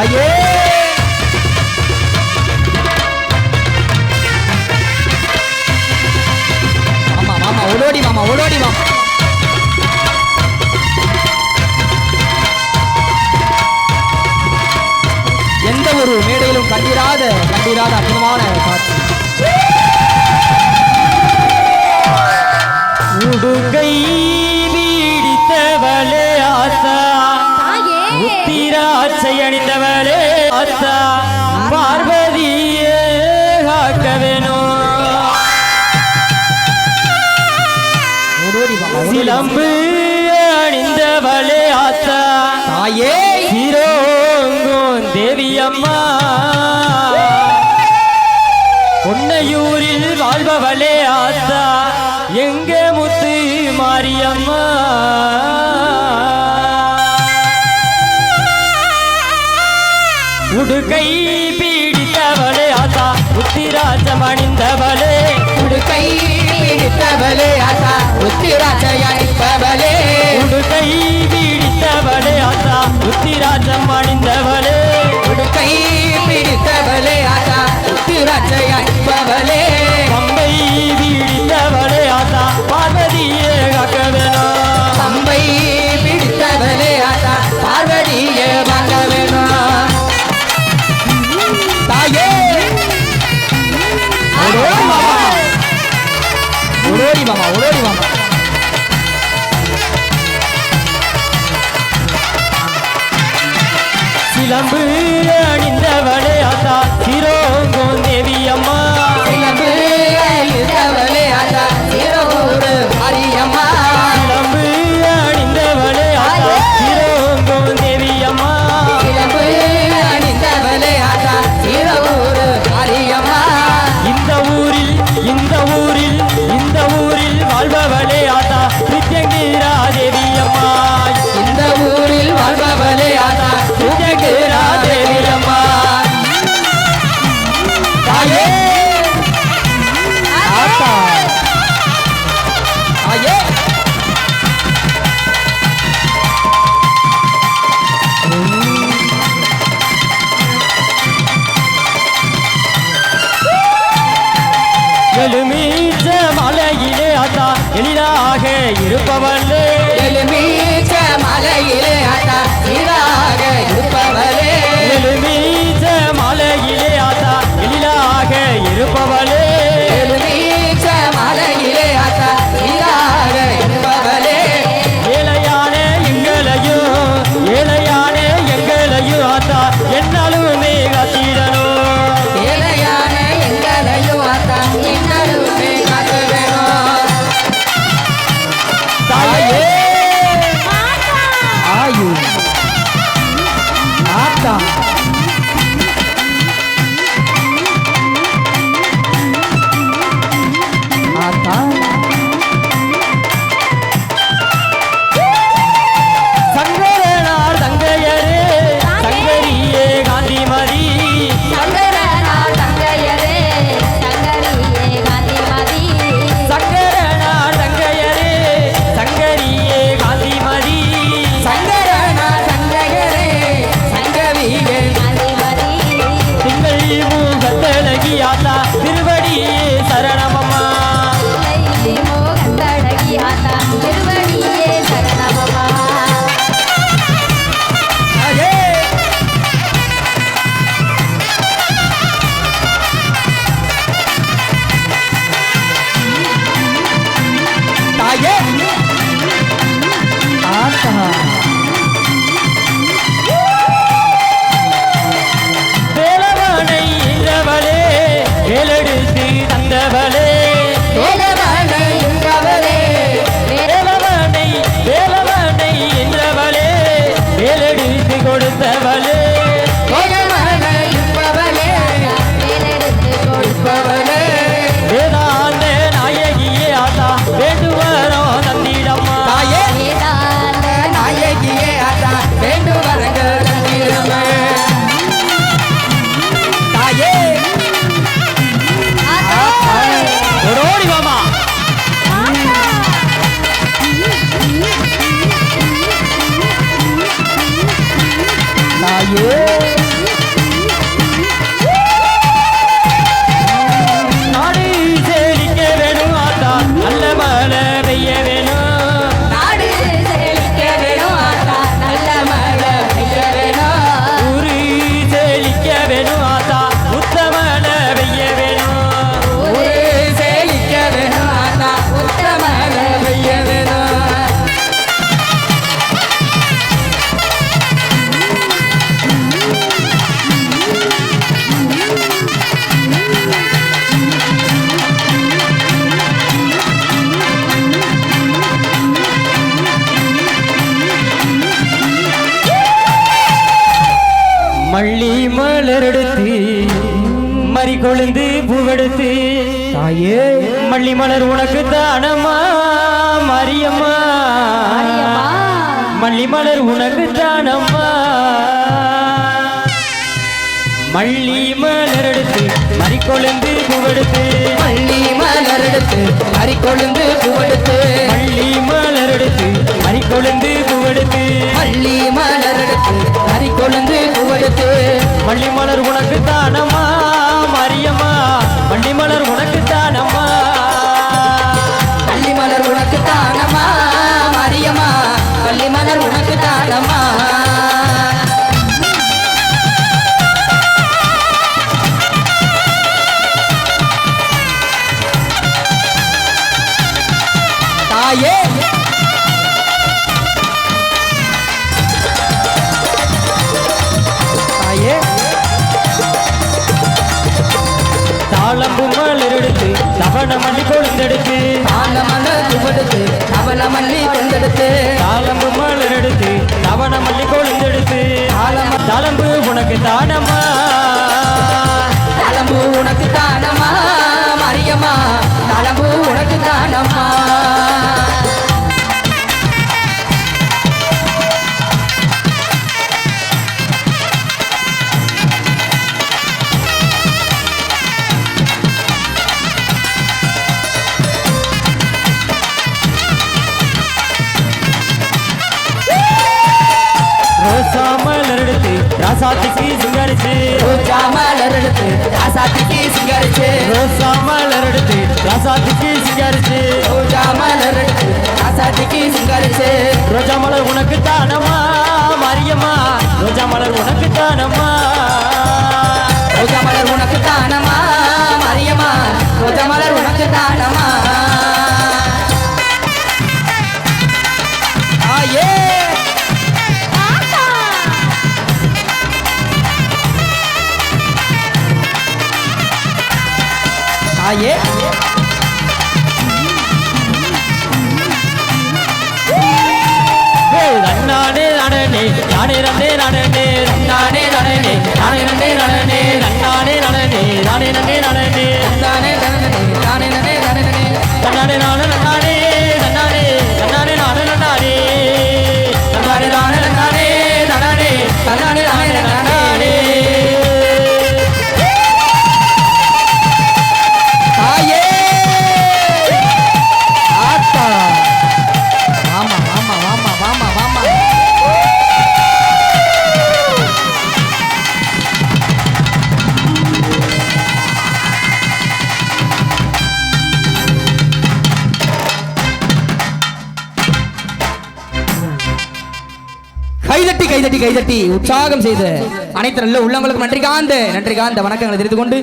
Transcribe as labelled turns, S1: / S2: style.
S1: தாயே மாமா மாமா ஓடோடி மாமா ஓடோடி மாமா எந்த ஒரு மேடையிலும் கண்டிராத அற்புதமான காட்சி
S2: உடுகை நீடித்தவளே ஆத்தா உத்திராட்சை அணிந்தவளே ஆத்தா பார்வதியே காக்க வேணும் சிலம்பு அணிந்தவளே ஆத்தா
S1: தாயே
S2: சிரோங்கும் தேவி அம்மா பொன்னையூரில் வாழ்பவளே ஆத்தா எங்க முத்து மாரியம்மா உடுகை பீடித்தவளே ஆத்தா உத்திராட்சம் அணிந்தவளே
S1: உடுகை பீடித்தவளே ஆத்தா உத்திராட்சம் அணிந்தவளே
S2: உடுகை பீடித்தவளே ஆத்தா உத்திராட்சம் அணிந்தவளே
S1: உடுகை பீடித்தவளே ஆத்தா உத்திராட்சம் அணிந்தவளே
S2: பம்பை பீடித்தவளே ஆத்தா பார்வதியே காக்க வேணும்
S1: பம்பை பிடித்தவளே ஆத்தா பார்வதியே வாங்க வேணும் தாயே ஓடோடி மாமா ஓடோடி மாமா ஓடோடி மாமா
S2: சிலம்பு அணிந்தவளே ஆத்தா சிரோங்கும் தேவி அம்மா
S1: சிலம்பு அணிந்தவளே ஆத்தா சிரோரு மாரியம்மா
S2: சிலம்பு அணிந்தவளே ஆத்தா சிரோங்கும் தேவி அம்மா
S1: சிலம்பு அணிந்தவளே ஆத்தா சிரோரு மாரியம்மா
S2: இந்த ஊரில் வாழ்பவளே ஆத்தா நித்யங்கிரா தேவி அம்மா
S1: இந்த ஊரில் வாழ்பவளே ஆத்தா நித்யங்கிரா தேவி அம்மா தாயே ஆத்தா தாயே
S2: எழுமீச்ச மலையிலே ஆத்தா எளிதாக இருப்பவளே
S1: எழுமீச்ச மலையிலே ஆத்தா சீராக இருப்பவளே
S2: எழுமீச்ச மலையிலே ஆத்தா எளிதாக இருப்பவளே
S1: எழுமீச்ச மலையிலே ஆத்தா சீராக இருப்பவளே
S2: ஏழையான எங்களையும் ஆத்தா என்னாலுமே காத்திடணும்
S1: ஏழையான எங்களையும் ஆத்தா என்னாலுமே காக்க வேணும்
S2: தாயே
S1: ஆயு ஆத்தா ஆத்தா
S2: சங்கரனார் தங்கையரே சங்கரியே காந்திமதி சங்கரனார் தங்கையரே சங்கரியே காந்திமதி
S1: சங்கரனா சங்கரே சங்கவியே
S2: திங்கள் மூகத்தழகி ஆத்தா திருவடியே சரணமம்மா
S1: தாயே தாயே ஆத்தா
S2: வேலவனை என்றவளே வேலெடுத்து தந்தவளே
S1: வேலவனை என்றவளே
S2: வேலவனை என்றவளே வேலெடுத்து கொடுத்தவளே
S1: வேலவனை என்பவளே கொடுப்பவளே
S2: வேதாந்த நாயகியே ஆத்தா வேண்டுவரோ தந்திடம்மா
S1: தாயே நாயகியே ஆத்தா வேண்டு வரங்கள் தந்திரமே தாயே
S2: ஓடி மாமா
S1: தாயே
S2: மல்லி மலர் எடுத்து மறி கொழுந்து பூவெடுத்து
S1: தாயே
S2: மல்லி மலர் உனக்கு தானம்மா மரியம்மா மல்லி மலர் உனக்கு தானம்மா மல்லி மலர் எடுத்து மறி கொழுந்து பூவெடுத்து
S1: மல்லி மலர் எடுத்து மறி கொழுந்து பூவெடுத்து
S2: மல்லி மலர் எடுத்து மறி கொழுந்து பூவெடுத்து
S1: மல்லி மலர் எடுத்து மறி கொழுந்து பூவெடுத்து
S2: மல்லி மலர் உனக்கு தானம்மா மரியம்மா மல்லி மலர் உனக்கு தானம்மா
S1: மல்லி மலர் உனக்கு தானம்மா மரியம்மா மல்லி மலர் உனக்கு தானம்மா தாயே தாயே
S2: தாளம்பு மலர் எடுத்து தவண மல்லி கொழுந்தெடுத்து
S1: ஆல மலர் பூவெடுத்து அவல மல்லி கொண்டெடுத்து
S2: தாளம்பு மலர் எடுத்து தவண மல்லி கொழுந்தெடுத்து தாளம்பு உனக்கு தானம்மா
S1: தலம்பு உனக்கு தானம்மா மரியம்மா தலம்பு உனக்கு தானம்மா
S2: ரோசா மலர் எடுத்து ராசாத்திக்கு சிங்கரிச்சு
S1: ரோஜா மலர் எடுத்து ராசாத்திக்கு சிங்கரிச்சு
S2: ரோசா மலர் எடுத்து ராசாத்திக்கு சிங்கரிச்சு
S1: ரோஜா மலர் எடுத்து ராசாத்திக்கு சிங்கரிச்சு
S2: ரோஜா மலர் உனக்கு தானம்மா மரியம்மா ரோஜா மலர் உனக்கு தானம்மா
S1: ரோஜா மலர் உனக்கு தானம்மா மரியம்மா ரோஜா மலர் உனக்கு தானம்மா ஆயே ஆயே
S2: நன்னானே நடனே நானே ரன்னே நடனே
S1: நானே நடனே நானே நன்னே நடனே
S2: நன்னானே நடனே நானே நன்னே நடனே
S1: நானே நடனே நானே நன்னே நடனே
S2: நன்னானே நானே நன்னானே நன்னானே நன்னானே நானே நன்னானே
S1: நானே நானே நானே நடனே நானே நானே நடனே ஆயே ஆத்தா வாமா வாமா வாமா வாமா வாமா கைதட்டி கைதட்டி கைதட்டி உற்சாகம் செய்த அனைத்து நல்ல உள்ளங்களுக்கு நன்றி காந்த வணக்கங்களை தெரிந்து கொண்டு